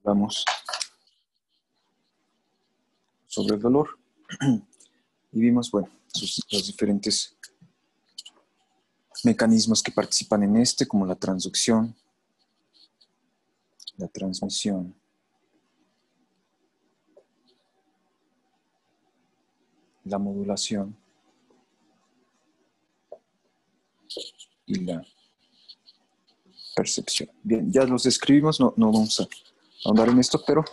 Hablamos sobre el dolor y vimos, bueno, los diferentes mecanismos que participan en este, como la transducción, la transmisión, la modulación y la percepción. Bien, ya los describimos, no vamos a ahondar en esto, pero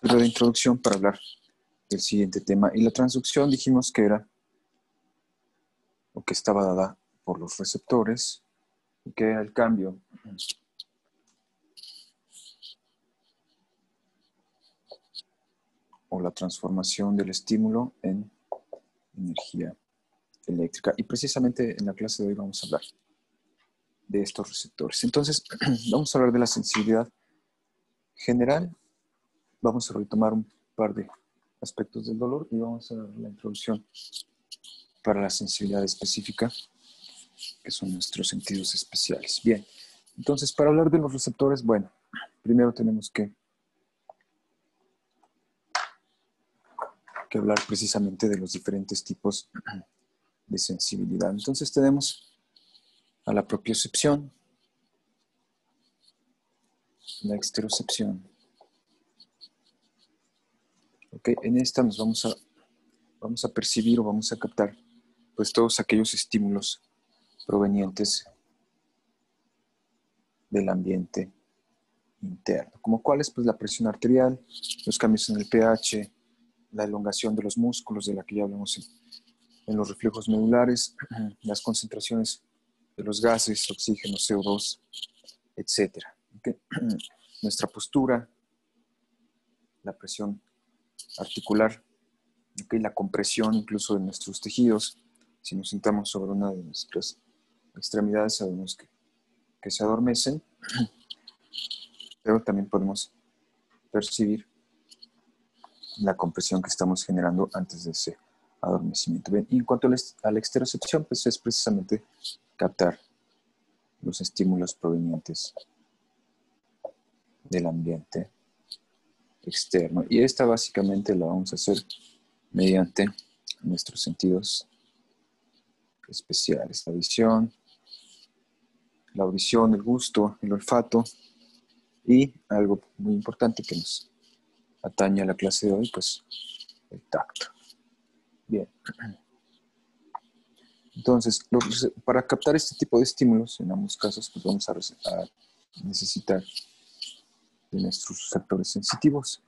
sirve de introducción para hablar del siguiente tema. Y la transducción dijimos que era o que estaba dada por los receptores y que era el cambio o la transformación del estímulo en energía eléctrica. Y precisamente en la clase de hoy vamos a hablar de estos receptores. Entonces, vamos a hablar de la sensibilidad general. Vamos a retomar un par de aspectos del dolor y vamos a dar la introducción para la sensibilidad específica, que son nuestros sentidos especiales. Bien, entonces para hablar de los receptores, bueno, primero tenemos que hablar precisamente de los diferentes tipos de sensibilidad. Entonces tenemos a la propiocepción, la exterocepción. Okay, en esta nos vamos a percibir o vamos a captar pues todos aquellos estímulos provenientes del ambiente interno, como cuáles, pues la presión arterial, los cambios en el pH, la elongación de los músculos, de la que ya hablamos en los reflejos medulares, las concentraciones de los gases, oxígeno, CO2, etc. ¿Okay? Nuestra postura, la presión articular, ¿okay? La compresión incluso de nuestros tejidos. Si nos sentamos sobre una de nuestras extremidades, sabemos que se adormecen, pero también podemos percibir la compresión que estamos generando antes de ese adormecimiento. Bien, y en cuanto a la exterocepción, pues es precisamente captar los estímulos provenientes del ambiente externo. Y esta básicamente la vamos a hacer mediante nuestros sentidos especiales. La visión, la audición, el gusto, el olfato y algo muy importante que nos atañe a la clase de hoy, pues el tacto. Bien. Entonces, para captar este tipo de estímulos, en ambos casos, pues vamos a necesitar de nuestros receptores sensitivos.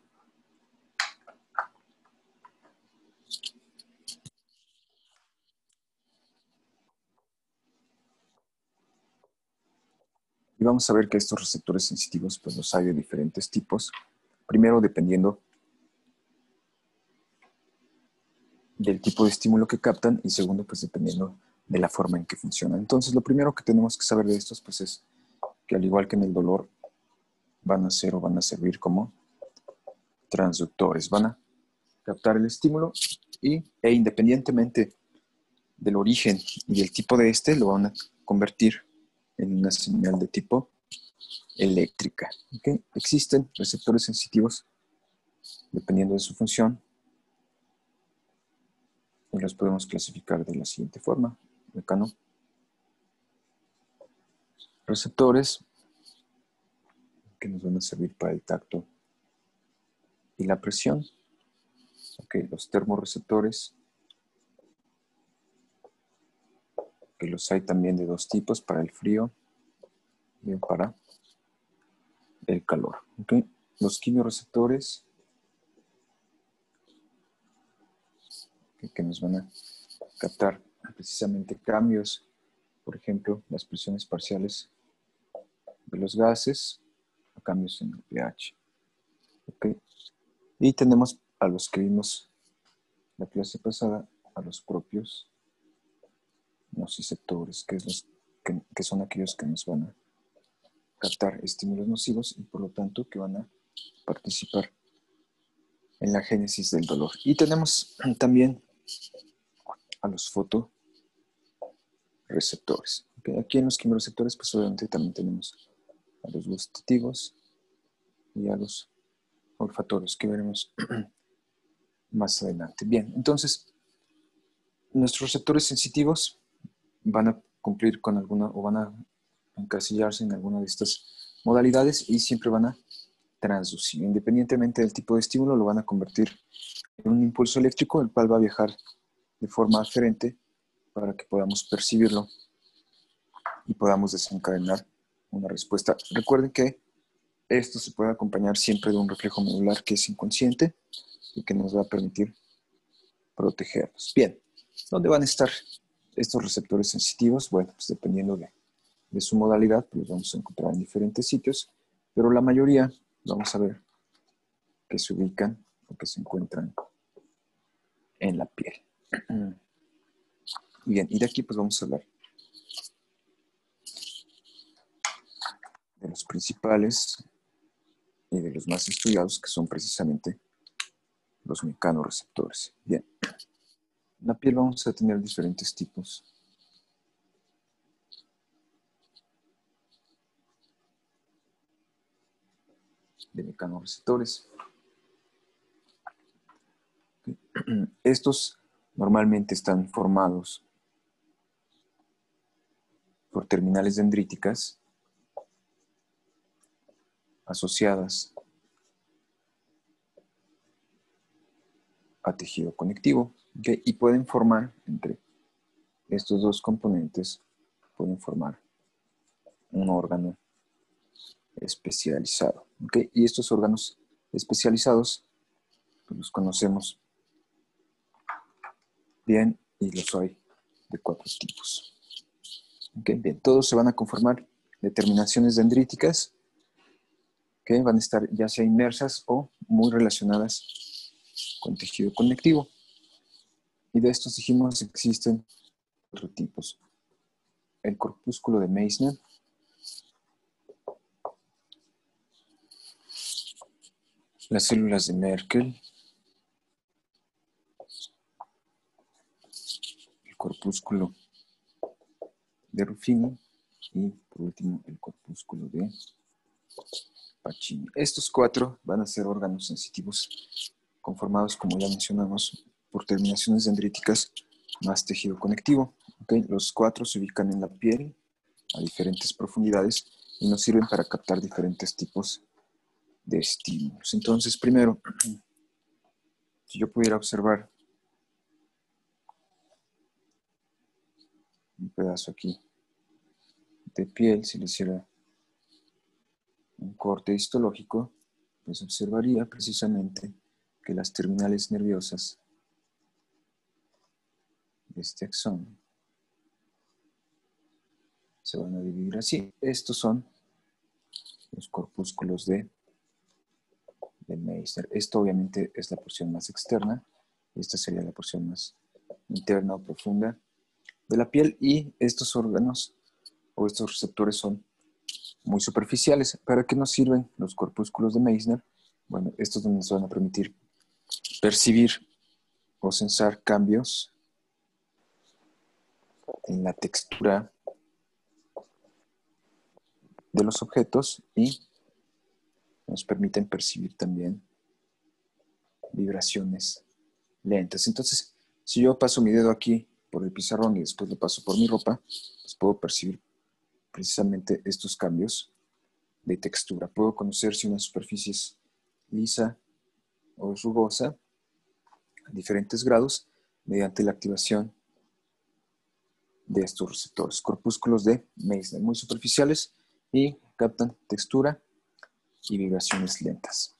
Y vamos a ver que estos receptores sensitivos, pues los hay de diferentes tipos. Primero, dependiendo del tipo de estímulo que captan, y segundo, pues dependiendo de la forma en que funcionan. Entonces, lo primero que tenemos que saber de estos, pues es que al igual que en el dolor, van a ser o van a servir como transductores. Van a captar el estímulo e independientemente del origen y del tipo de este, lo van a convertir en una señal de tipo eléctrica. ¿Okay? Existen receptores sensitivos dependiendo de su función y los podemos clasificar de la siguiente forma. Acá no. Receptores que nos van a servir para el tacto y la presión. Okay, los termorreceptores, que los hay también de dos tipos, para el frío y para el calor. Okay. Los quimiorreceptores, que nos van a captar precisamente cambios, por ejemplo, las presiones parciales de los gases, cambios en el pH. Okay. Y tenemos a los que vimos la clase pasada, a los propios nociceptores, que son aquellos que nos van a captar estímulos nocivos y por lo tanto que van a participar en la génesis del dolor. Y tenemos también a los fotoreceptores. Okay. Aquí en los quimioreceptores, pues obviamente también tenemos a los gustativos y a los olfatorios que veremos más adelante. Bien, entonces, nuestros receptores sensitivos van a cumplir con alguna o van a encasillarse en alguna de estas modalidades y siempre van a transducir. Independientemente del tipo de estímulo, lo van a convertir en un impulso eléctrico, el cual va a viajar de forma aferente para que podamos percibirlo y podamos desencadenar una respuesta. Recuerden que esto se puede acompañar siempre de un reflejo medular que es inconsciente y que nos va a permitir protegernos. Bien, ¿dónde van a estar estos receptores sensitivos? Bueno, pues dependiendo de su modalidad, pues los vamos a encontrar en diferentes sitios, pero la mayoría vamos a ver que se ubican o que se encuentran en la piel. Bien, y de aquí pues vamos a hablar de los principales y de los más estudiados, que son precisamente los mecanorreceptores. Bien, en la piel vamos a tener diferentes tipos de mecanorreceptores. Estos normalmente están formados por terminales dendríticas asociadas a tejido conectivo, ¿okay? Y pueden formar, entre estos dos componentes, pueden formar un órgano especializado, ¿okay? Y estos órganos especializados pues, los conocemos bien y los hay de 4 tipos. ¿Okay? Bien, todos se van a conformar de terminaciones dendríticas que van a estar ya sea inmersas o muy relacionadas con tejido conectivo. Y de estos dijimos existen 4 tipos. El corpúsculo de Meissner, las células de Merkel, el corpúsculo de Ruffini y por último el corpúsculo de Pacini. Estos 4 van a ser órganos sensitivos conformados, como ya mencionamos, por terminaciones dendríticas más tejido conectivo. ¿Okay? Los 4 se ubican en la piel a diferentes profundidades y nos sirven para captar diferentes tipos de estímulos. Entonces, primero, si yo pudiera observar un pedazo aquí de piel, si le hiciera un corte histológico, pues observaría precisamente que las terminales nerviosas de este axón se van a dividir así. Estos son los corpúsculos de Meissner. Esto obviamente es la porción más externa. Esta sería la porción más interna o profunda de la piel. Y estos órganos o estos receptores son muy superficiales. ¿Para qué nos sirven los corpúsculos de Meissner? Bueno, estos nos van a permitir percibir o sensar cambios en la textura de los objetos y nos permiten percibir también vibraciones lentas. Entonces, si yo paso mi dedo aquí por el pizarrón y después lo paso por mi ropa, pues puedo percibir precisamente estos cambios de textura. Puedo conocer si una superficie es lisa o es rugosa a diferentes grados mediante la activación de estos receptores, corpúsculos de Meissner, muy superficiales y captan textura y vibraciones lentas.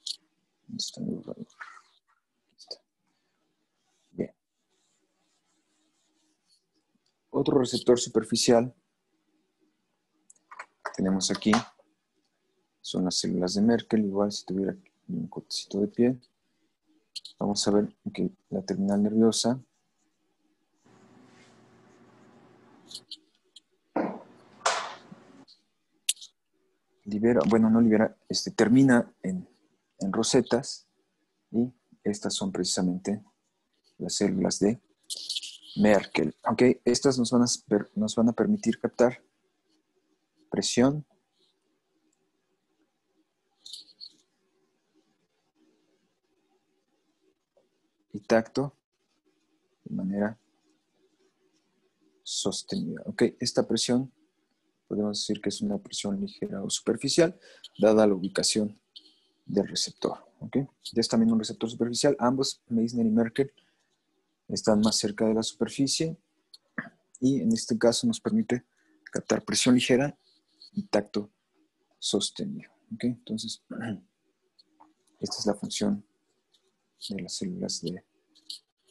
Bien. Otro receptor superficial que tenemos aquí son las células de Merkel. Igual si tuviera un cortecito de piel, vamos a ver que la terminal nerviosa libera, bueno, no libera, termina en rosetas y estas son precisamente las células de Merkel. Okay, estas nos van a permitir captar presión, y tacto de manera sostenida. Ok, esta presión podemos decir que es una presión ligera o superficial, dada la ubicación del receptor. ¿Ok? Es también un receptor superficial. Ambos, Meissner y Merkel, están más cerca de la superficie y en este caso nos permite captar presión ligera y tacto sostenido. ¿Ok? Entonces, esta es la función de las células de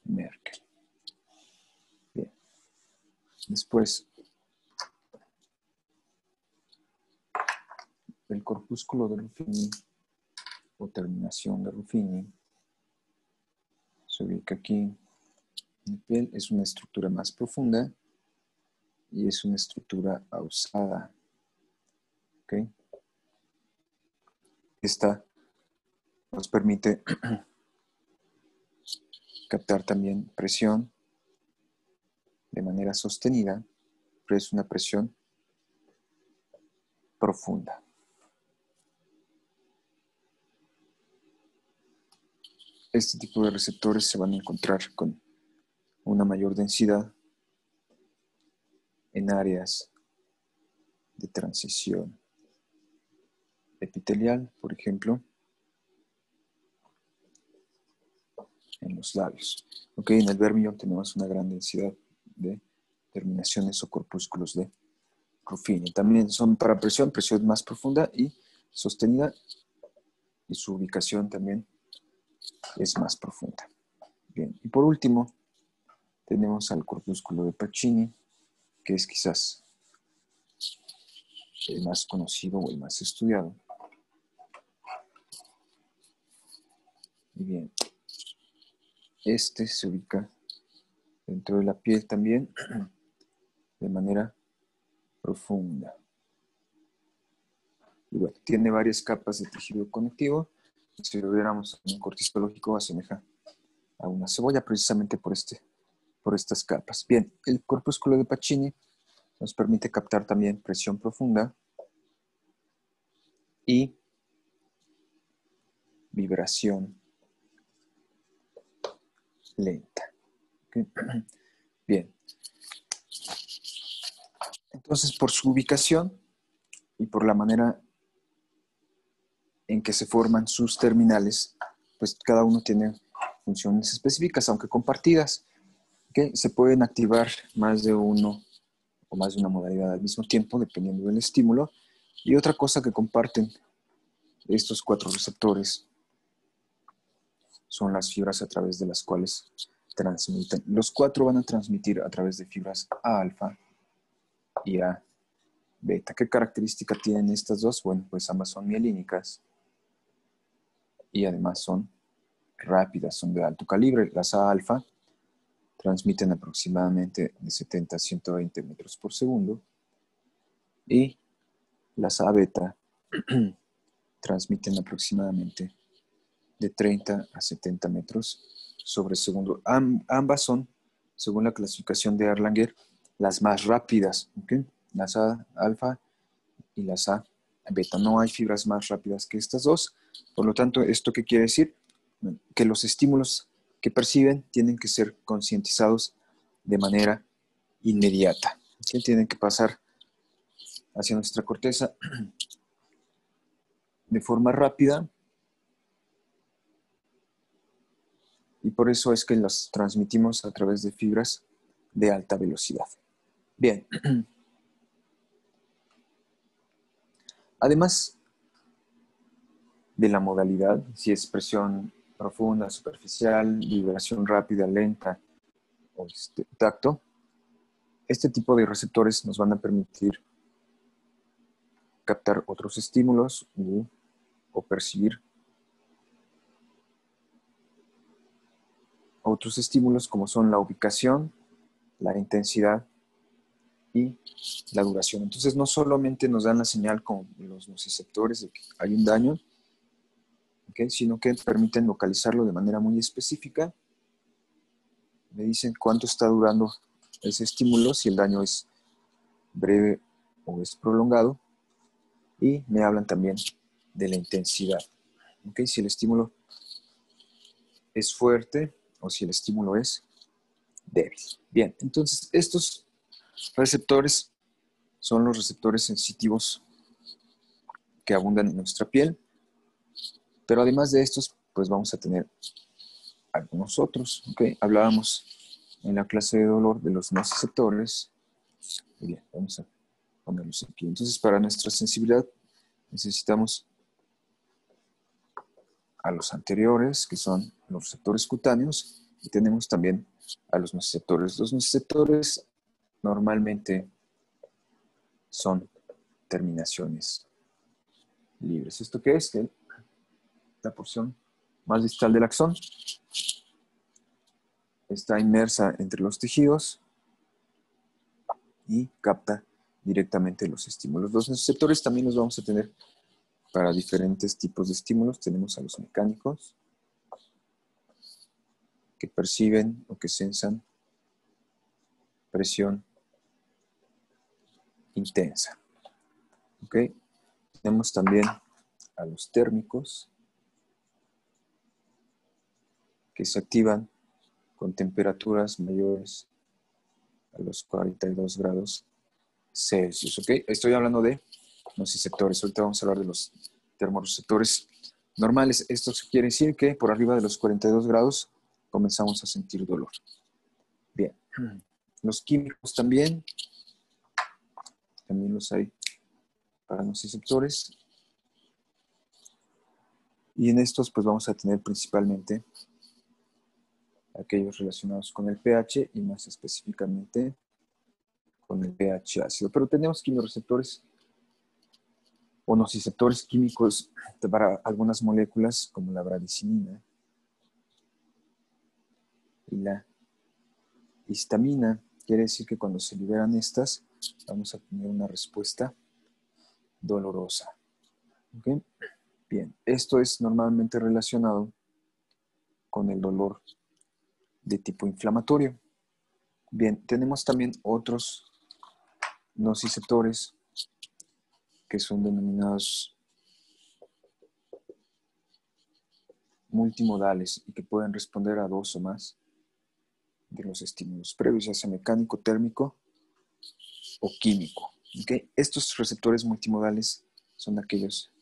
Merkel. Bien. Después, el corpúsculo de Ruffini o terminación de Ruffini se ubica aquí en la piel. Es una estructura más profunda y es una estructura ausada. ¿Okay? Esta nos permite captar también presión de manera sostenida, pero es una presión profunda. Este tipo de receptores se van a encontrar con una mayor densidad en áreas de transición epitelial, por ejemplo, en los labios. Ok, en el vérmillon tenemos una gran densidad de terminaciones o corpúsculos de Ruffini. También son para presión más profunda y sostenida, y su ubicación también es más profunda. Bien, y por último, tenemos al corpúsculo de Pacini, que es quizás el más conocido o el más estudiado. Y bien, este se ubica dentro de la piel también de manera profunda. Y bueno, tiene varias capas de tejido conectivo. Si lo viéramos en un corte histológico, asemeja a una cebolla precisamente por estas capas. Bien, el corpúsculo de Pacini nos permite captar también presión profunda y vibración lenta. ¿Okay? Bien. Entonces, por su ubicación y por la manera en que se forman sus terminales, pues cada uno tiene funciones específicas, aunque compartidas, que se pueden activar más de uno o más de una modalidad al mismo tiempo, dependiendo del estímulo. Y otra cosa que comparten estos 4 receptores son las fibras a través de las cuales transmiten. Los 4 van a transmitir a través de fibras A alfa y A beta. ¿Qué característica tienen estas dos? Bueno, pues ambas son mielínicas y además son rápidas, son de alto calibre. Las A alfa transmiten aproximadamente de 70 a 120 metros por segundo y las A beta transmiten aproximadamente de 30 a 70 metros sobre segundo. Ambas son, según la clasificación de Erlanger, las más rápidas, ¿okay? Las A alfa y las A beta. No hay fibras más rápidas que estas dos. Por lo tanto, ¿esto qué quiere decir? Que los estímulos que perciben tienen que ser concientizados de manera inmediata. ¿Okay? Tienen que pasar hacia nuestra corteza de forma rápida y por eso es que los transmitimos a través de fibras de alta velocidad. Bien. Además de la modalidad, si es presión profunda, superficial, vibración rápida, lenta o tacto, este tipo de receptores nos van a permitir captar otros estímulos o percibir otros estímulos como son la ubicación, la intensidad y la duración. Entonces no solamente nos dan la señal con los nociceptores de que hay un daño, ¿okay? Sino que permiten localizarlo de manera muy específica. Me dicen cuánto está durando ese estímulo, si el daño es breve o es prolongado, y me hablan también de la intensidad. ¿Okay? Si el estímulo es fuerte o si el estímulo es débil. Bien, entonces estos receptores son los receptores sensitivos que abundan en nuestra piel, pero además de estos, pues vamos a tener algunos otros, ¿ok? Hablábamos en la clase de dolor de los nociceptores. Bien, vamos a ponerlos aquí. Entonces, para nuestra sensibilidad necesitamos a los anteriores, que son los receptores cutáneos, y tenemos también a los nociceptores. Los nociceptores normalmente son terminaciones libres. ¿Esto qué es? Que la porción más distal del axón está inmersa entre los tejidos y capta directamente los estímulos. Los nociceptores también los vamos a tener para diferentes tipos de estímulos. Tenemos a los mecánicos, que perciben o que sensan presión intensa. ¿Ok? Tenemos también a los térmicos, que se activan con temperaturas mayores a los 42 grados Celsius. ¿Ok? Estoy hablando de nociceptores. Ahorita vamos a hablar de los termorreceptores normales. Esto quiere decir que por arriba de los 42 grados comenzamos a sentir dolor. Bien. Los químicos también los hay para nociceptores. Y en estos pues vamos a tener principalmente aquellos relacionados con el pH y más específicamente con el pH ácido. Pero tenemos quimioreceptores o nociceptores químicos para algunas moléculas como la bradicinina y la histamina. Quiere decir que cuando se liberan estas vamos a tener una respuesta dolorosa. ¿Okay? Bien, esto es normalmente relacionado con el dolor de tipo inflamatorio. Bien, tenemos también otros nociceptores que son denominados multimodales y que pueden responder a dos o más de los estímulos previos, ya sea mecánico, térmico o químico. ¿Okay? Estos receptores multimodales son aquellos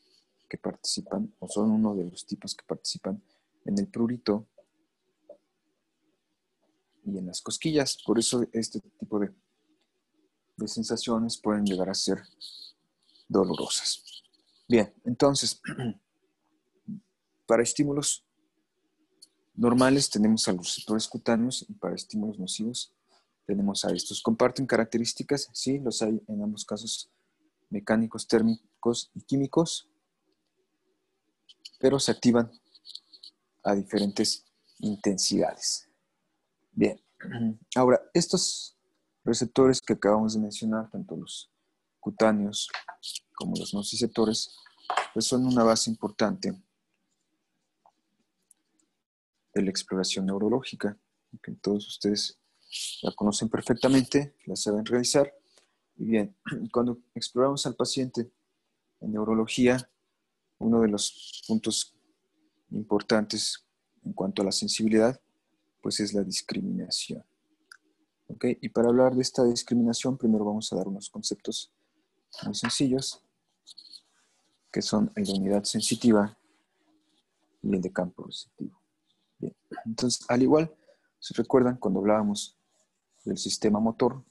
que participan, o son uno de los tipos que participan en el prurito y en las cosquillas. Por eso este tipo de sensaciones pueden llegar a ser dolorosas. Bien, entonces, para estímulos normales tenemos a los receptores cutáneos y para estímulos nocivos tenemos a estos. ¿Comparten características? Sí, los hay en ambos casos, mecánicos, térmicos y químicos, pero se activan a diferentes intensidades. Bien, ahora, estos receptores que acabamos de mencionar, tanto los cutáneos como los nociceptores, pues son una base importante de la exploración neurológica, que todos ustedes la conocen perfectamente, la saben realizar. Y bien, cuando exploramos al paciente en neurología, uno de los puntos importantes en cuanto a la sensibilidad, pues es la discriminación. ¿Ok? Y para hablar de esta discriminación, primero vamos a dar unos conceptos muy sencillos, que son el de unidad sensitiva y el de campo receptivo. Bien, entonces, al igual, si recuerdan, cuando hablábamos del sistema motor,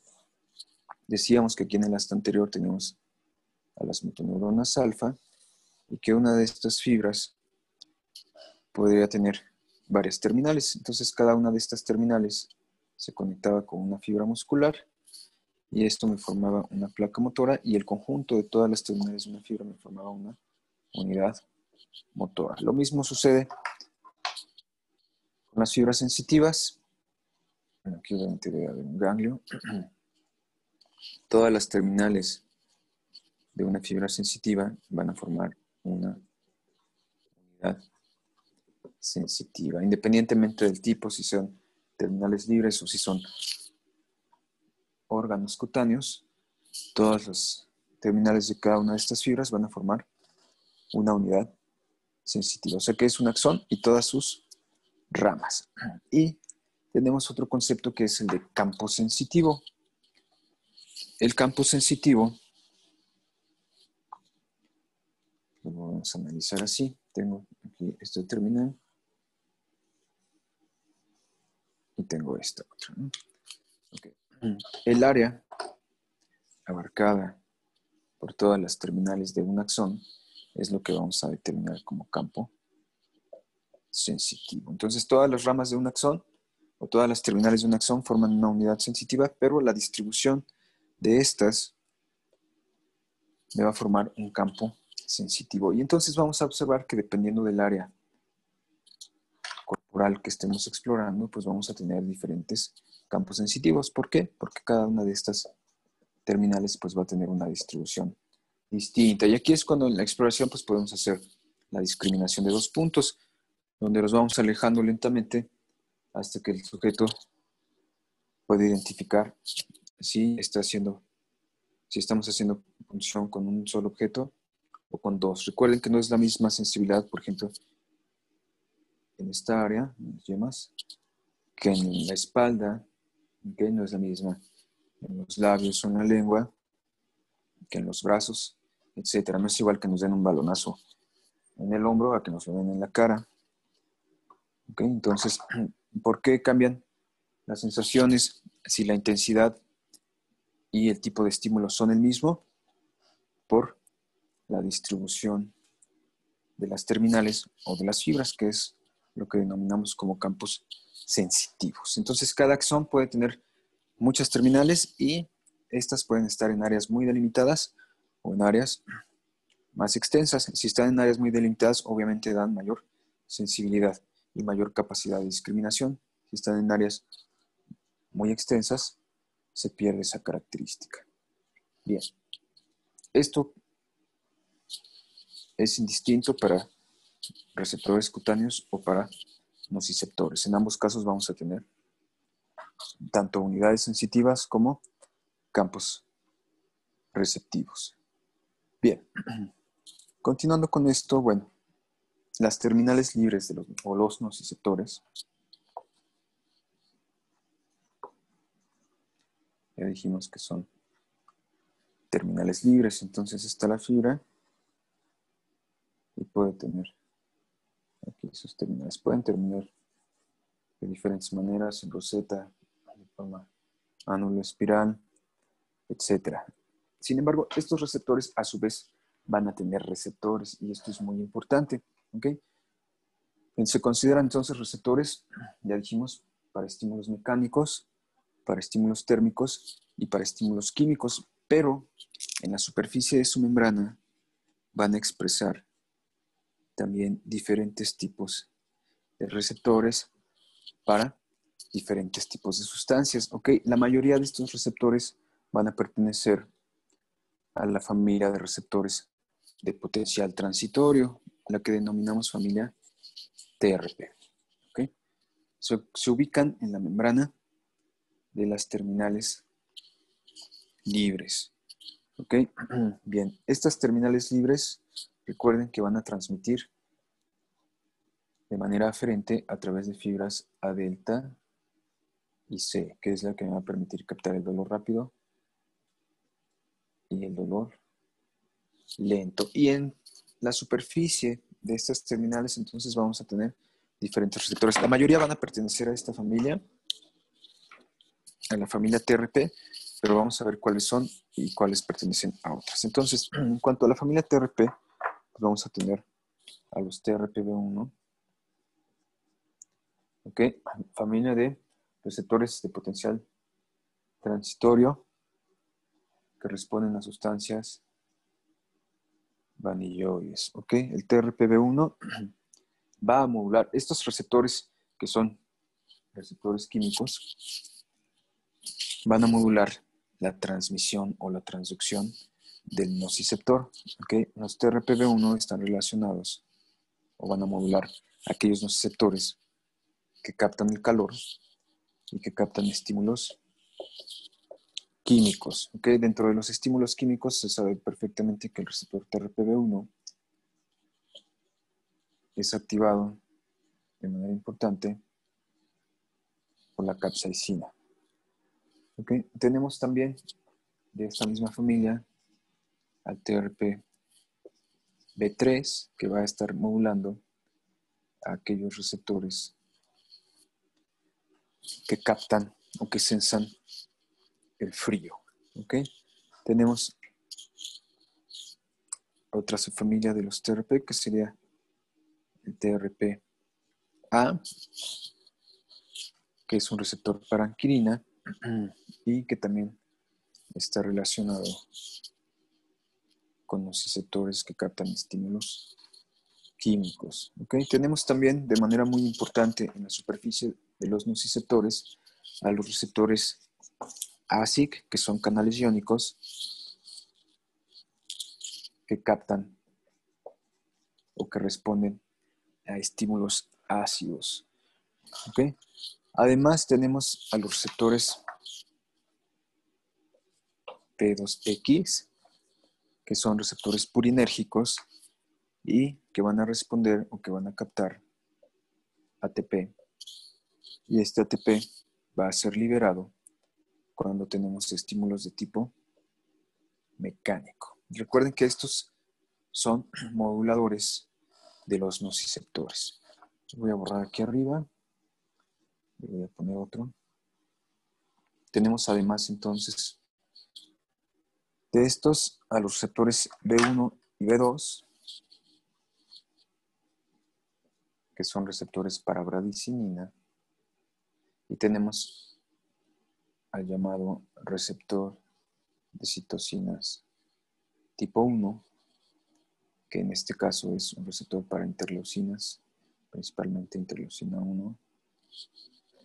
decíamos que aquí en el asta anterior teníamos a las motoneuronas alfa y que una de estas fibras podría tener varias terminales. Entonces, cada una de estas terminales se conectaba con una fibra muscular y esto me formaba una placa motora y el conjunto de todas las terminales de una fibra me formaba una unidad motora. Lo mismo sucede con las fibras sensitivas. Bueno, aquí obviamente debe haber un ganglio. Todas las terminales de una fibra sensitiva van a formar una unidad sensitiva, independientemente del tipo, si son terminales libres o si son órganos cutáneos. Todas las terminales de cada una de estas fibras van a formar una unidad sensitiva, o sea que es un axón y todas sus ramas. Y tenemos otro concepto que es el de campo sensitivo. El campo sensitivo lo vamos a analizar así. Tengo aquí este terminal y tengo esta otra, ¿no? Okay. El área abarcada por todas las terminales de un axón es lo que vamos a determinar como campo sensitivo. Entonces, todas las ramas de un axón o todas las terminales de un axón forman una unidad sensitiva, pero la distribución de estas me va a formar un campo sensitivo. Y entonces vamos a observar que dependiendo del área corporal que estemos explorando, pues vamos a tener diferentes campos sensitivos. ¿Por qué? Porque cada una de estas terminales pues va a tener una distribución distinta. Y aquí es cuando en la exploración pues podemos hacer la discriminación de dos puntos, donde los vamos alejando lentamente hasta que el sujeto puede identificar si estamos haciendo función con un solo objeto o con dos. Recuerden que no es la misma sensibilidad, por ejemplo, en esta área, en las yemas, que en la espalda, que no es la misma en los labios o en la lengua, que en los brazos, etcétera. No es igual que nos den un balonazo en el hombro a que nos lo den en la cara. ¿Okay? Entonces, ¿por qué cambian las sensaciones si la intensidad y el tipo de estímulo son el mismo? Por la distribución de las terminales o de las fibras, que es lo que denominamos como campos sensitivos. Entonces, cada axón puede tener muchas terminales y estas pueden estar en áreas muy delimitadas o en áreas más extensas. Si están en áreas muy delimitadas, obviamente dan mayor sensibilidad y mayor capacidad de discriminación. Si están en áreas muy extensas, se pierde esa característica. Bien, esto es indistinto para receptores cutáneos o para nociceptores. En ambos casos vamos a tener tanto unidades sensitivas como campos receptivos. Bien, continuando con esto, bueno, las terminales libres de los nociceptores, ya dijimos que son terminales libres, entonces está la fibra y puede tener aquí sus terminales. Pueden terminar de diferentes maneras, en roseta, de forma ánulo espiral, etc. Sin embargo, estos receptores a su vez van a tener receptores y esto es muy importante. ¿Okay? Se consideran entonces receptores, ya dijimos, para estímulos mecánicos, para estímulos térmicos y para estímulos químicos, pero en la superficie de su membrana van a expresar también diferentes tipos de receptores para diferentes tipos de sustancias. ¿Okay? La mayoría de estos receptores van a pertenecer a la familia de receptores de potencial transitorio, la que denominamos familia TRP. ¿Okay? Se ubican en la membrana de las terminales libres. ¿Ok? Bien, estas terminales libres, recuerden que van a transmitir de manera aferente a través de fibras A delta y C, que es la que me va a permitir captar el dolor rápido y el dolor lento. Y en la superficie de estas terminales, entonces vamos a tener diferentes receptores. La mayoría van a pertenecer a esta familia, a la familia TRP, pero vamos a ver cuáles son y cuáles pertenecen a otras. Entonces, en cuanto a la familia TRP, pues vamos a tener a los TRPV1, ¿ok? Familia de receptores de potencial transitorio que responden a sustancias vanilloides, ¿ok? El TRPV1 va a modular estos receptores que son receptores químicos, van a modular la transmisión o la transducción del nociceptor, ¿ok? Los TRPV1 están relacionados o van a modular aquellos nociceptores que captan el calor y que captan estímulos químicos. ¿Okay? Dentro de los estímulos químicos se sabe perfectamente que el receptor TRPV1 es activado de manera importante por la capsaicina. ¿Ok? Tenemos también de esta misma familia al TRPV3, que va a estar modulando a aquellos receptores que captan o que sensan el frío. ¿Ok? Tenemos otra subfamilia de los TRP, que sería el TRPA, que es un receptor para anquirina y que también está relacionado con los receptores que captan estímulos químicos. ¿Okay? Tenemos también de manera muy importante en la superficie de los nociceptores a los receptores ASIC, que son canales iónicos que captan o que responden a estímulos ácidos. ¿Okay? Además tenemos a los receptores P2X, que son receptores purinérgicos y que van a responder o que van a captar ATP. Y este ATP va a ser liberado cuando tenemos estímulos de tipo mecánico. Recuerden que estos son moduladores de los nociceptores. Voy a borrar aquí arriba y voy a poner otro. Tenemos además entonces de estos a los receptores B1 y B2, que son receptores para bradicinina, y tenemos al llamado receptor de citocinas tipo 1, que en este caso es un receptor para interleucinas, principalmente interleucina 1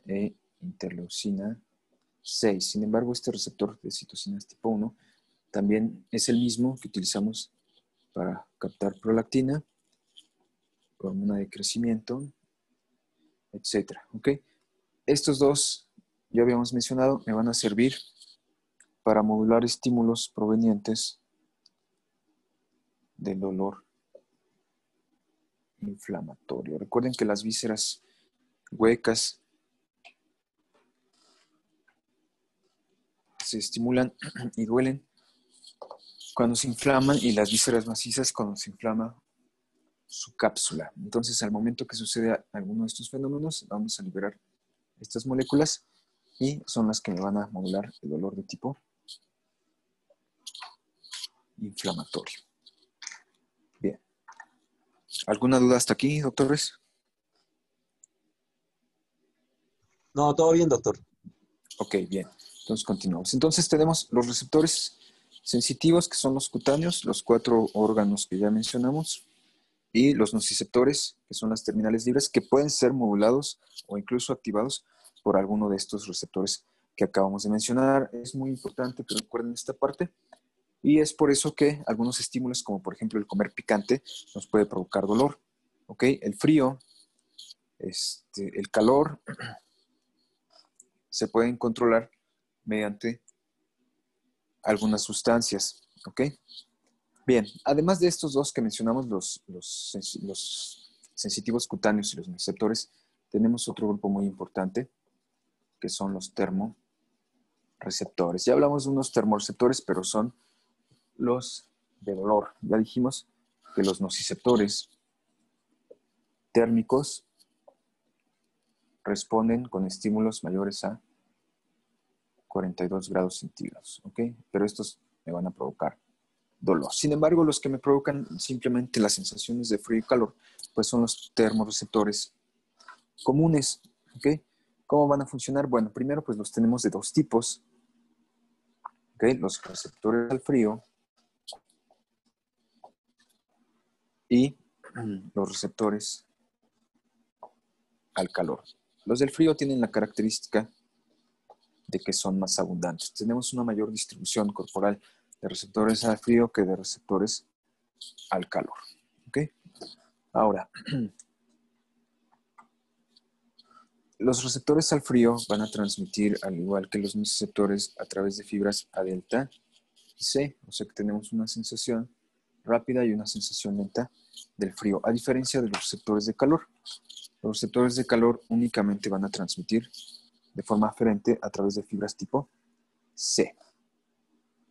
e interleucina 6. Sin embargo, este receptor de citocinas tipo 1 también es el mismo que utilizamos para captar prolactina, hormona de crecimiento, etc. ¿Okay? Estos dos, ya habíamos mencionado, me van a servir para modular estímulos provenientes del dolor inflamatorio. Recuerden que las vísceras huecas se estimulan y duelen cuando se inflaman, y las vísceras macizas cuando se inflama su cápsula. Entonces, al momento que sucede alguno de estos fenómenos, vamos a liberar estas moléculas y son las que me van a modular el dolor de tipo inflamatorio. Bien. ¿Alguna duda hasta aquí, doctores? No, todo bien, doctor. Ok, bien. Entonces continuamos. Entonces tenemos los receptores sensitivos, que son los cutáneos, los 4 órganos que ya mencionamos, y los nociceptores, que son las terminales libres, que pueden ser modulados o incluso activados por alguno de estos receptores que acabamos de mencionar. Es muy importante que recuerden esta parte, y es por eso que algunos estímulos, como por ejemplo el comer picante, nos puede provocar dolor. ¿Ok? El frío, el calor, se pueden controlar mediante algunas sustancias. ¿Ok? Bien, además de estos dos que mencionamos, los sensitivos cutáneos y los receptores, tenemos otro grupo muy importante, que son los termorreceptores. Ya hablamos de unos termorreceptores, pero son los de dolor. Ya dijimos que los nociceptores térmicos responden con estímulos mayores a 42 grados centígrados, ¿ok? Pero estos me van a provocar dolor. Sin embargo, los que me provocan simplemente las sensaciones de frío y calor, pues son los termorreceptores comunes, ¿ok? ¿Cómo van a funcionar? Bueno, primero pues los tenemos de dos tipos, ¿ok? Los receptores al frío y los receptores al calor. Los del frío tienen la característica de que son más abundantes. Tenemos una mayor distribución corporal de receptores al frío que de receptores al calor. ¿Ok? Ahora, los receptores al frío van a transmitir, al igual que los receptores, a través de fibras A delta y C. O sea que tenemos una sensación rápida y una sensación lenta del frío, a diferencia de los receptores de calor. Los receptores de calor únicamente van a transmitir de forma aferente a través de fibras tipo C.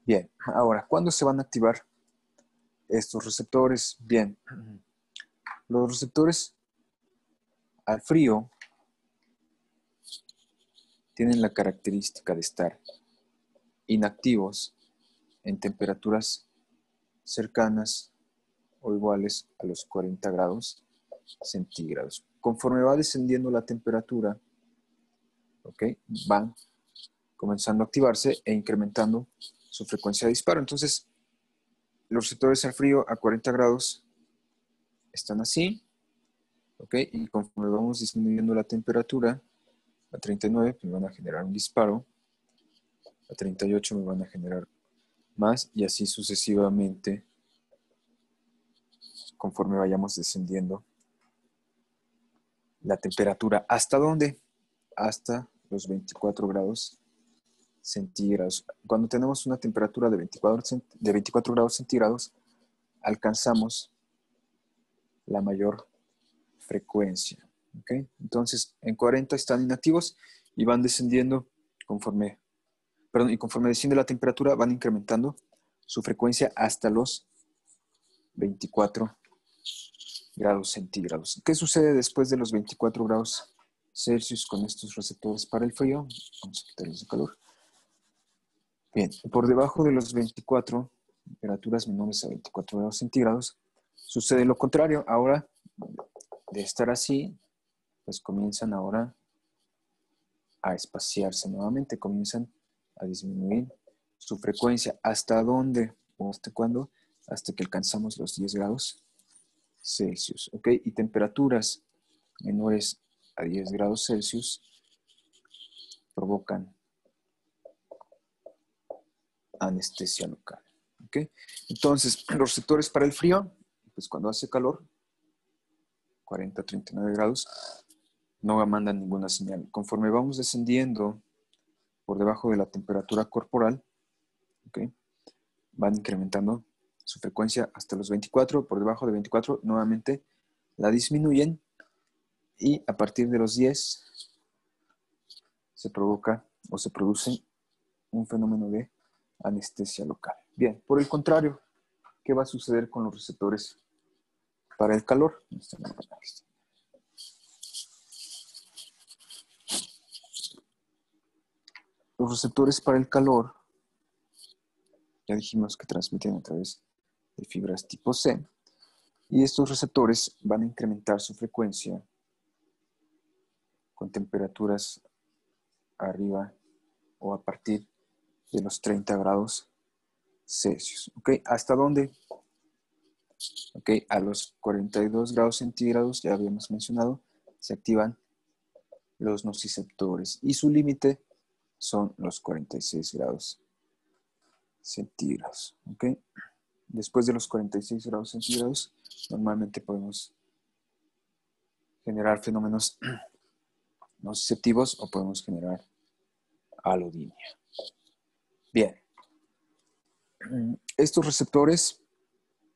Bien, ahora, ¿cuándo se van a activar estos receptores? Bien, los receptores al frío tienen la característica de estar inactivos en temperaturas cercanas o iguales a los 40 grados centígrados. Conforme va descendiendo la temperatura, ¿okay?, van comenzando a activarse e incrementando su frecuencia de disparo. Entonces, los receptores al frío a 40 grados están así, ¿ok? Y conforme vamos disminuyendo la temperatura, a 39 me van a generar un disparo, a 38 me van a generar más, y así sucesivamente conforme vayamos descendiendo la temperatura. ¿Hasta dónde? Hasta los 24 grados centígrados. Cuando tenemos una temperatura de 24 grados centígrados, alcanzamos la mayor frecuencia. ¿Okay? Entonces, en 40 están inactivos y van descendiendo conforme desciende la temperatura, van incrementando su frecuencia hasta los 24 grados centígrados. ¿Qué sucede después de los 24 grados Celsius con estos receptores para el frío? Vamos a quitarlos de calor. Bien, por debajo de los 24, temperaturas menores a 24 grados centígrados, sucede lo contrario. Ahora, de estar así, pues comienzan ahora a espaciarse nuevamente, comienzan a disminuir su frecuencia. ¿Hasta dónde? ¿O hasta cuándo? Hasta que alcanzamos los 10 grados Celsius. ¿Ok? Y temperaturas menores a 10 grados Celsius provocan anestesia local. ¿Ok? Entonces, los receptores para el frío, pues cuando hace calor, 40 a 39 grados, no mandan ninguna señal. Conforme vamos descendiendo por debajo de la temperatura corporal, ¿okay?, van incrementando su frecuencia hasta los 24, por debajo de 24 nuevamente la disminuyen, y a partir de los 10 se provoca o se produce un fenómeno de anestesia local. Bien, por el contrario, ¿qué va a suceder con los receptores para el calor? Los receptores para el calor, ya dijimos que transmiten a través de fibras tipo C, y estos receptores van a incrementar su frecuencia con temperaturas arriba o a partir de los 30 grados Celsius. ¿Ok? ¿Hasta dónde? Ok, a los 42 grados centígrados, ya habíamos mencionado, se activan los nociceptores y su límite son los 46 grados centígrados. ¿Ok? Después de los 46 grados centígrados, normalmente podemos generar fenómenos nociceptivos o podemos generar alodinia. Bien. Estos receptores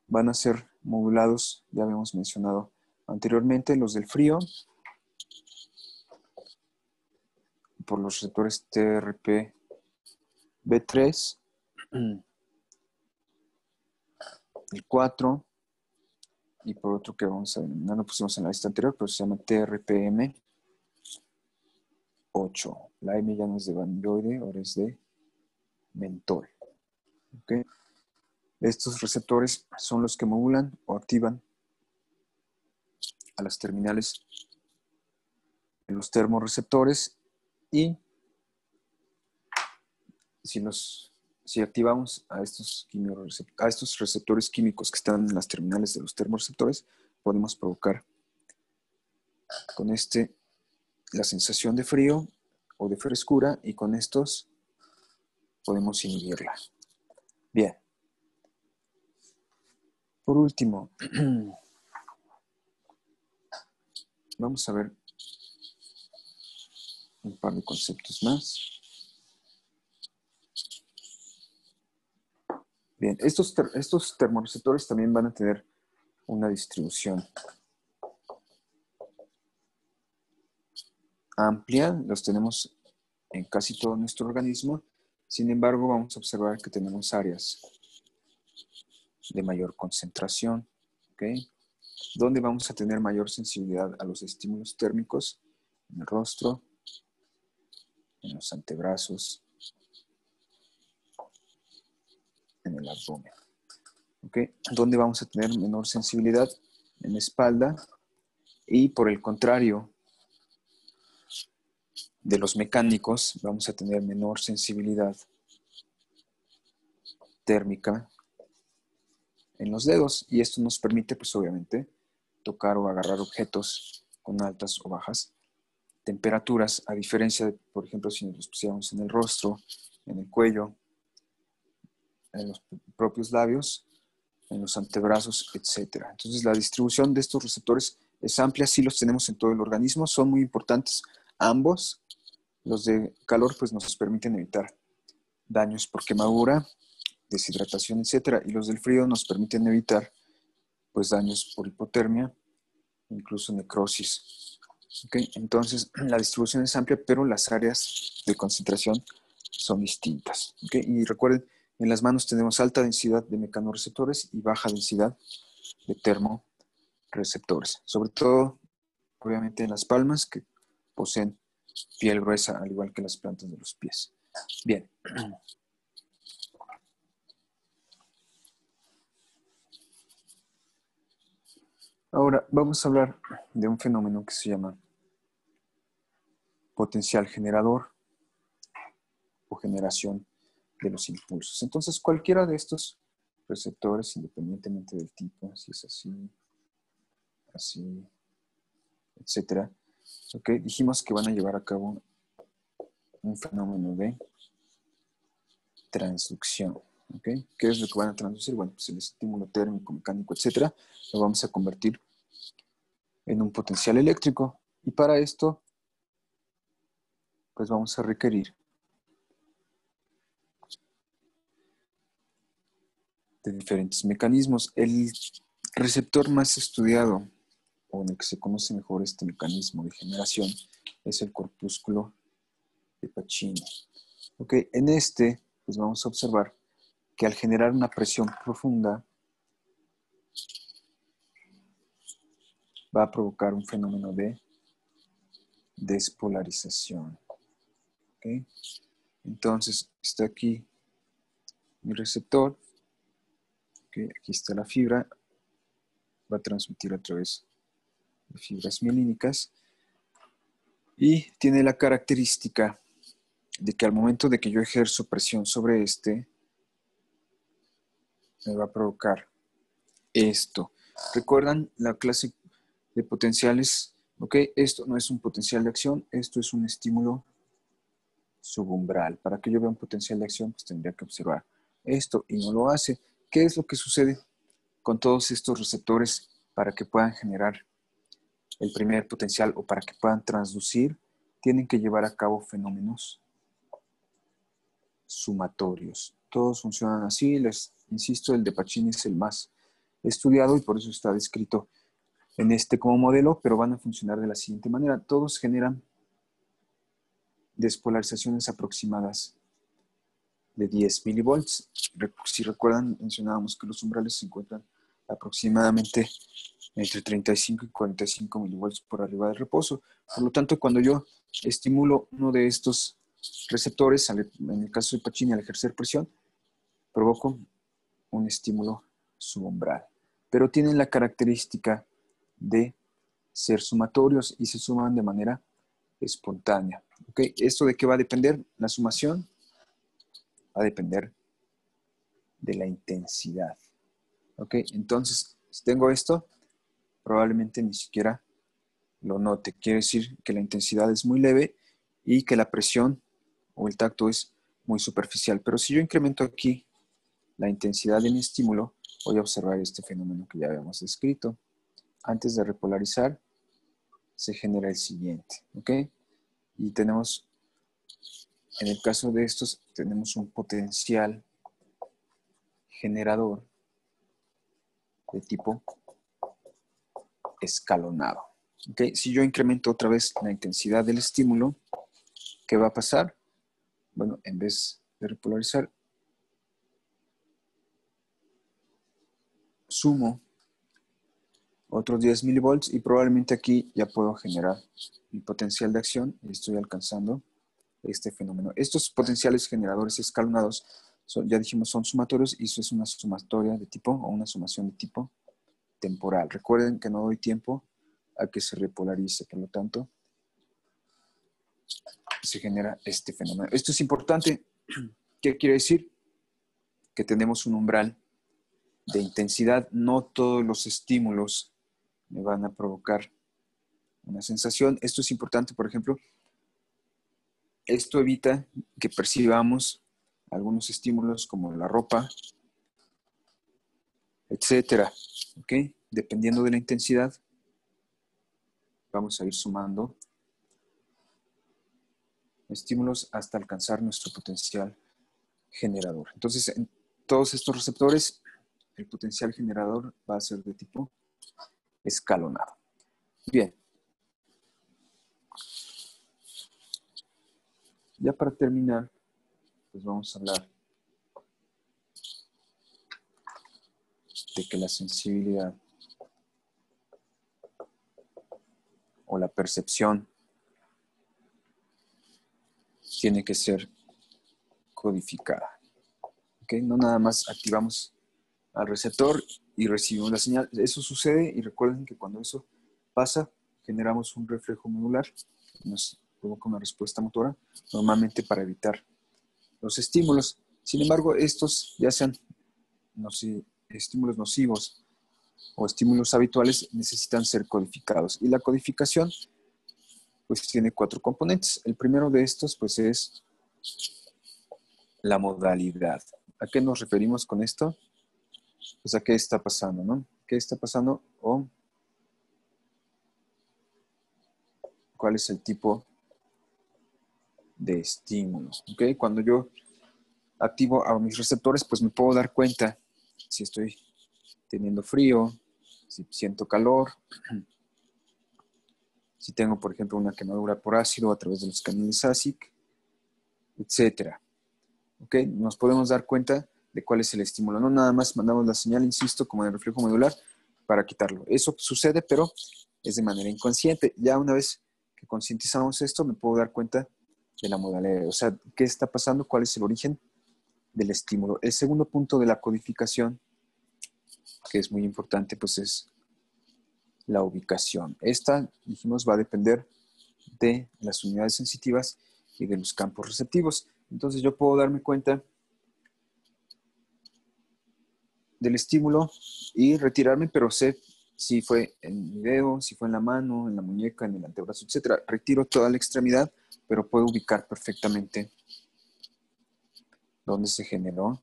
van a ser modulados, ya habíamos mencionado anteriormente, los del frío, por los receptores TRPV3, el 4, y por otro que vamos a ver, no lo pusimos en la lista anterior, pero se llama TRPM8. La M ya no es de vanilloide, ahora es de mentol. ¿Okay? Estos receptores son los que modulan o activan a las terminales de los termorreceptores, y si activamos a estos receptores químicos que están en las terminales de los termorreceptores, podemos provocar con la sensación de frío o de frescura, y con estos podemos inhibirla. Bien. Por último, vamos a ver un par de conceptos más. Bien, estos termorreceptores también van a tener una distribución amplia. Los tenemos en casi todo nuestro organismo. Sin embargo, vamos a observar que tenemos áreas de mayor concentración, ¿ok? Donde vamos a tener mayor sensibilidad a los estímulos térmicos en el rostro, en los antebrazos, en el abdomen, ¿ok? Donde vamos a tener menor sensibilidad en la espalda y por el contrario de los mecánicos, vamos a tener menor sensibilidad térmica en los dedos y esto nos permite, pues obviamente, tocar o agarrar objetos con altas o bajas temperaturas, a diferencia de, por ejemplo, si nos los pusiéramos en el rostro, en el cuello, en los propios labios, en los antebrazos, etc. Entonces, la distribución de estos receptores es amplia, sí los tenemos en todo el organismo, son muy importantes ambos. Los de calor, pues nos permiten evitar daños por quemadura, deshidratación, etc. Y los del frío nos permiten evitar, pues, daños por hipotermia, incluso necrosis. ¿Okay? Entonces, la distribución es amplia, pero las áreas de concentración son distintas. ¿Okay? Y recuerden, en las manos tenemos alta densidad de mecanorreceptores y baja densidad de termorreceptores. Sobre todo, obviamente, en las palmas, que poseen piel gruesa, al igual que las plantas de los pies. Bien. Ahora vamos a hablar de un fenómeno que se llama potencial generador o generación de los impulsos. Entonces, cualquiera de estos receptores, independientemente del tipo, si es así, así, etcétera, ¿ok? Dijimos que van a llevar a cabo un fenómeno de transducción, ¿ok? ¿Qué es lo que van a transducir? Bueno, pues el estímulo térmico, mecánico, etcétera, lo vamos a convertir en un potencial eléctrico. Y para esto, pues vamos a requerir de diferentes mecanismos. El receptor más estudiado, o en el que se conoce mejor este mecanismo de generación, es el corpúsculo de Pacini. ¿Ok? En este, pues vamos a observar que al generar una presión profunda, va a provocar un fenómeno de despolarización. ¿Ok? Entonces, está aquí mi receptor, ¿okay? Aquí está la fibra, va a transmitir a través de fibras mielínicas y tiene la característica de que al momento de que yo ejerzo presión sobre este, me va a provocar esto. ¿Recuerdan la clase de potenciales? ¿Ok? Esto no es un potencial de acción, esto es un estímulo subumbral. Para que yo vea un potencial de acción, pues tendría que observar esto y no lo hace. ¿Qué es lo que sucede con todos estos receptores para que puedan generar el primer potencial o para que puedan transducir? Tienen que llevar a cabo fenómenos sumatorios. Todos funcionan así. Les insisto, el de Pacini es el más estudiado y por eso está descrito en este como modelo, pero van a funcionar de la siguiente manera. Todos generan despolarizaciones aproximadas de 10 milivolts. Si recuerdan, mencionábamos que los umbrales se encuentran aproximadamente entre 35 y 45 milivolts por arriba del reposo. Por lo tanto, cuando yo estimulo uno de estos receptores, en el caso de Pacini, al ejercer presión, provoco un estímulo subumbral. Pero tienen la característica de ser sumatorios y se suman de manera espontánea. ¿Okay? ¿Esto de qué va a depender? La sumación va a depender de la intensidad. ¿Ok? Entonces, si tengo esto, probablemente ni siquiera lo note. Quiere decir que la intensidad es muy leve y que la presión o el tacto es muy superficial. Pero si yo incremento aquí la intensidad de mi estímulo, voy a observar este fenómeno que ya habíamos descrito. Antes de repolarizar, se genera el siguiente. ¿Ok? Y tenemos, en el caso de estos, tenemos un potencial generador de tipo escalonado. ¿Okay? Si yo incremento otra vez la intensidad del estímulo, ¿qué va a pasar? bueno, en vez de repolarizar, sumo otros 10 milivolts y probablemente aquí ya puedo generar mi potencial de acción y estoy alcanzando este fenómeno. Estos potenciales generadores escalonados, ya dijimos, son sumatorios y eso es una sumatoria de tipo o una sumación de tipo temporal. Recuerden que no doy tiempo a que se repolarice, por lo tanto, se genera este fenómeno. Esto es importante. ¿Qué quiere decir? Que tenemos un umbral de intensidad. No todos los estímulos me van a provocar una sensación. Esto es importante, por ejemplo, esto evita que percibamos algunos estímulos como la ropa, etcétera. ¿Ok? Dependiendo de la intensidad, vamos a ir sumando estímulos hasta alcanzar nuestro potencial generador. Entonces, en todos estos receptores, el potencial generador va a ser de tipo escalonado. Bien. Ya para terminar, pues vamos a hablar de que la sensibilidad o la percepción tiene que ser codificada. ¿Okay? No nada más activamos al receptor y recibimos la señal. Eso sucede y recuerden que cuando eso pasa, generamos un reflejo modular, nos provoca una respuesta motora, normalmente para evitar los estímulos. Sin embargo, estos, ya sean estímulos nocivos o estímulos habituales, necesitan ser codificados. Y la codificación pues tiene 4 componentes. El primero de estos pues es la modalidad. ¿A qué nos referimos con esto? Pues a qué está pasando, ¿no? ¿Qué está pasando o cuál es el tipo de estímulo? ¿Ok? Cuando yo activo a mis receptores, pues me puedo dar cuenta si estoy teniendo frío, si siento calor, si tengo, por ejemplo, una quemadura por ácido a través de los canales ASIC, etcétera. ¿Ok? Nos podemos dar cuenta de cuál es el estímulo. No nada más mandamos la señal, insisto, como en el reflejo modular, para quitarlo. Eso sucede, pero es de manera inconsciente. Ya una vez que concientizamos esto, me puedo dar cuenta de la modalidad. O sea, ¿qué está pasando? ¿Cuál es el origen del estímulo? El segundo punto de la codificación, que es muy importante, pues es la ubicación. Esta, dijimos, va a depender de las unidades sensitivas y de los campos receptivos. Entonces yo puedo darme cuenta del estímulo y retirarme, pero sé si fue en mi dedo, si fue en la mano, en la muñeca, en el antebrazo, etc. Retiro toda la extremidad, pero puedo ubicar perfectamente dónde se generó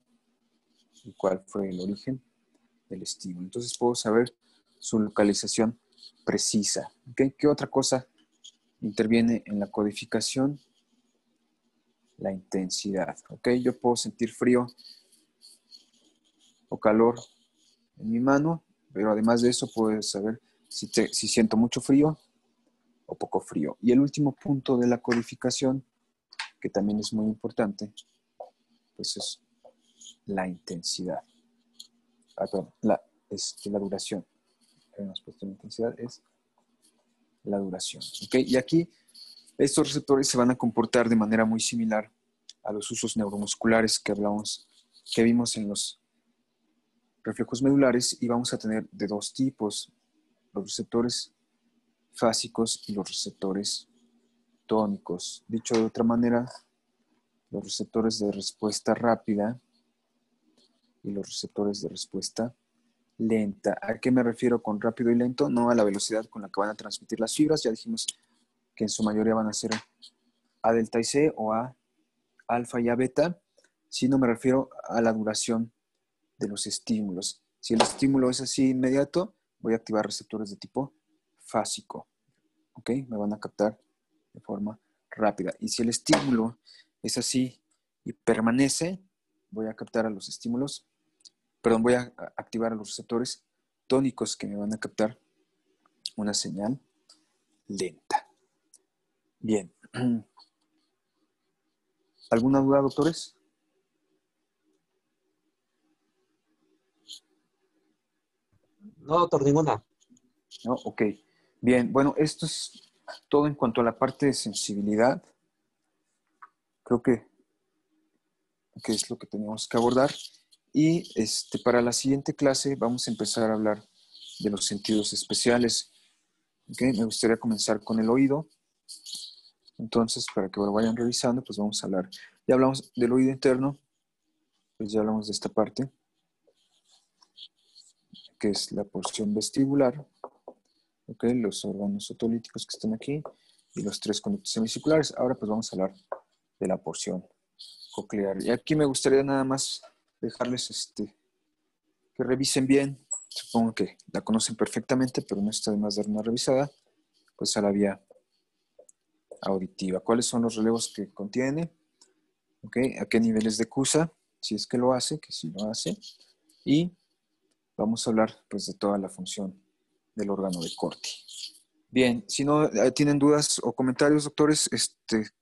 y cuál fue el origen del estímulo. Entonces puedo saber su localización precisa. ¿Okay? ¿Qué otra cosa interviene en la codificación? La intensidad. ¿Okay? Yo puedo sentir frío o calor en mi mano, pero además de eso puedo saber si siento mucho frío o poco frío. Y el último punto de la codificación, que también es muy importante, pues es la intensidad. Perdón, la duración. Hemos puesto la intensidad, es la duración. ¿Okay? Y aquí estos receptores se van a comportar de manera muy similar a los usos neuromusculares que vimos en los reflejos medulares, y vamos a tener de 2 tipos: los receptores fásicos y los receptores tónicos. Dicho de otra manera, los receptores de respuesta rápida y los receptores de respuesta lenta. ¿A qué me refiero con rápido y lento? No a la velocidad con la que van a transmitir las fibras. Ya dijimos que en su mayoría van a ser A delta y C o A alfa y A beta, sino me refiero a la duración de los estímulos. Si el estímulo es así inmediato, voy a activar receptores de tipo fásico. ¿Ok? Me van a captar de forma rápida. Y si el estímulo es así y permanece, voy a captar a los estímulos, perdón, voy a activar a los receptores tónicos que me van a captar una señal lenta. Bien. ¿Alguna duda, doctores? No, doctor, ninguna. No, ok. Bien, bueno, esto es todo en cuanto a la parte de sensibilidad. Creo que es lo que teníamos que abordar. Y para la siguiente clase vamos a empezar a hablar de los sentidos especiales. ¿Okay? Me gustaría comenzar con el oído. Entonces, para que lo vayan revisando, pues vamos a hablar. Ya hablamos del oído interno, pues ya hablamos de esta parte, que es la porción vestibular. ¿Okay? Los órganos otolíticos que están aquí y los 3 conductos semicirculares. Ahora pues vamos a hablar de la porción coclear. Y aquí me gustaría nada más dejarles que revisen bien. Supongo que la conocen perfectamente, pero no está de más dar una revisada, pues a la vía auditiva. ¿Cuáles son los relevos que contiene? ¿Okay? ¿A qué niveles de CUSA? Si es que lo hace, que sí lo hace. Y vamos a hablar pues de toda la función del órgano de Corti. Bien, si no tienen dudas o comentarios, doctores,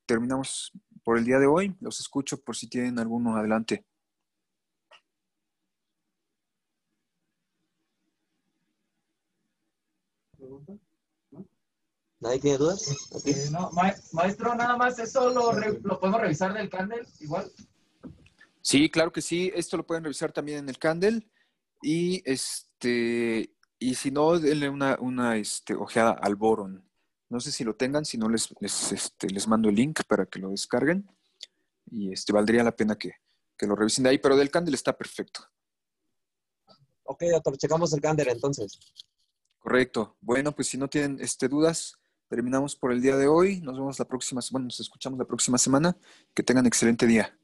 terminamos por el día de hoy. Los escucho por si tienen alguno adelante. ¿Nadie tiene dudas? ¿Aquí? No, maestro, nada más eso lo podemos revisar del Candle, igual. Sí, claro que sí. Esto lo pueden revisar también en el Candle. Y y si no, denle una ojeada al Boron. No sé si lo tengan, si no les mando el link para que lo descarguen. Y valdría la pena que lo revisen de ahí, pero del Candle está perfecto. Ok, doctor, checamos el Candle entonces. Correcto. Bueno, pues si no tienen dudas, terminamos por el día de hoy. Nos vemos la próxima, bueno, nos escuchamos la próxima semana. Que tengan excelente día.